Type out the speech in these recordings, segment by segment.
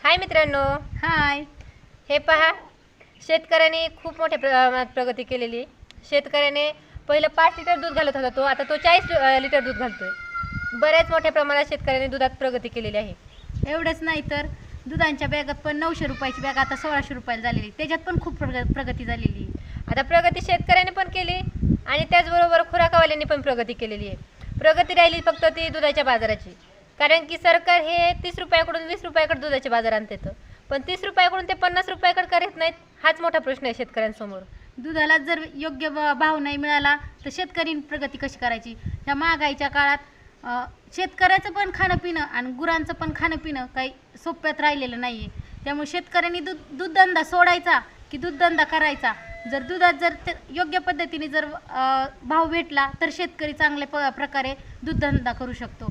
हाय मित्रांनो, हाय. हे पहा, शेतकऱ्याने खूप मोठ्या प्रमाणात प्रगती केलेली आहे. शेतकऱ्याने पहिलं 5 लिटर दूध घालत होता आता तो 40 लिटर दूध घालतोय. बऱ्याच मोठ्या प्रमाणात शेतकऱ्याने दुधात प्रगती केलेली आहे. एवढंच नाही तर दुधांच्या बॅगात पण 900 रुपयाची बॅग आता 1600 रुपयाला झालेली, त्याच्यात पण खूप प्रगती झालेली. आता प्रगती शेतकऱ्याने पण केली आणि त्याचबरोबर खुराकावाल्यांनी पण प्रगती केलेली आहे. प्रगती राहिली फक्त ती दुधाच्या बाजाराची, कारण की सरकार हे 30 रुपयाकडून 20 रुपयाकडे दुधाचे बाजार आणते, पण 30 रुपयाकडून ते 50 रुपयाकडे करत नाहीत. हाच मोठा प्रश्न आहे शेतकऱ्यांसमोर. दुधाला जर योग्य भाव नाही मिळाला तर शेतकरी प्रगती कशी करायची? ह्या महागाईच्या काळात शेतकऱ्याचं पण खाणं पिणं आणि गुरांचं पण खाणं पिणं काही सोप्यात राहिलेलं नाही आहे. त्यामुळे शेतकऱ्यांनी दूधधंदा सोडायचा की दूधधंदा करायचा? जर दुधात जर योग्य पद्धतीने जर भाव भेटला तर शेतकरी चांगल्या प्रकारे दूधधंदा करू शकतो.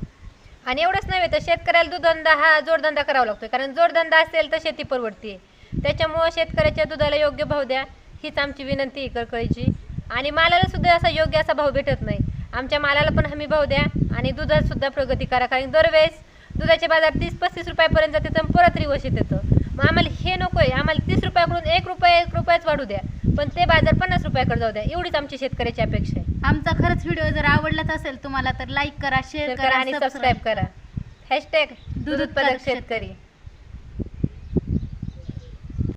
आणि एवढंच नव्हे तर शेतकऱ्याला दूधधंदा हा जोडधंदा करावा लागतो, कारण जोडधंदा असेल तर शेती परवडते. त्याच्यामुळं शेतकऱ्याच्या दुधाला योग्य भाव द्या, हीच आमची विनंती आहे कळकळीची. आणि मालाला सुद्धा असा योग्य असा भाव भेटत नाही. आमच्या मालाला पण हमी भाव द्या आणि दुधात सुद्धा प्रगती करा, कारण दरवेळेस दुधाचे बाजार 30-35 रुपयापर्यंत जाते तर परत रिवर्स येतं. मग आम्हाला हे नको आहे. आम्हाला 30 रुपयाकडून 1 रुपयाच वाढू द्या, पण ते बाजार 50 रुपयाकडे जाऊ द्या. एवढीच आमची शेतकऱ्याची अपेक्षा आहे. आमचा खरंच व्हिडिओ जर आवडलाच असेल तुम्हाला तर लाईक करा, शेअर करा आणि सबस्क्राईब करा. # दूध उत्पादक शेतकरी.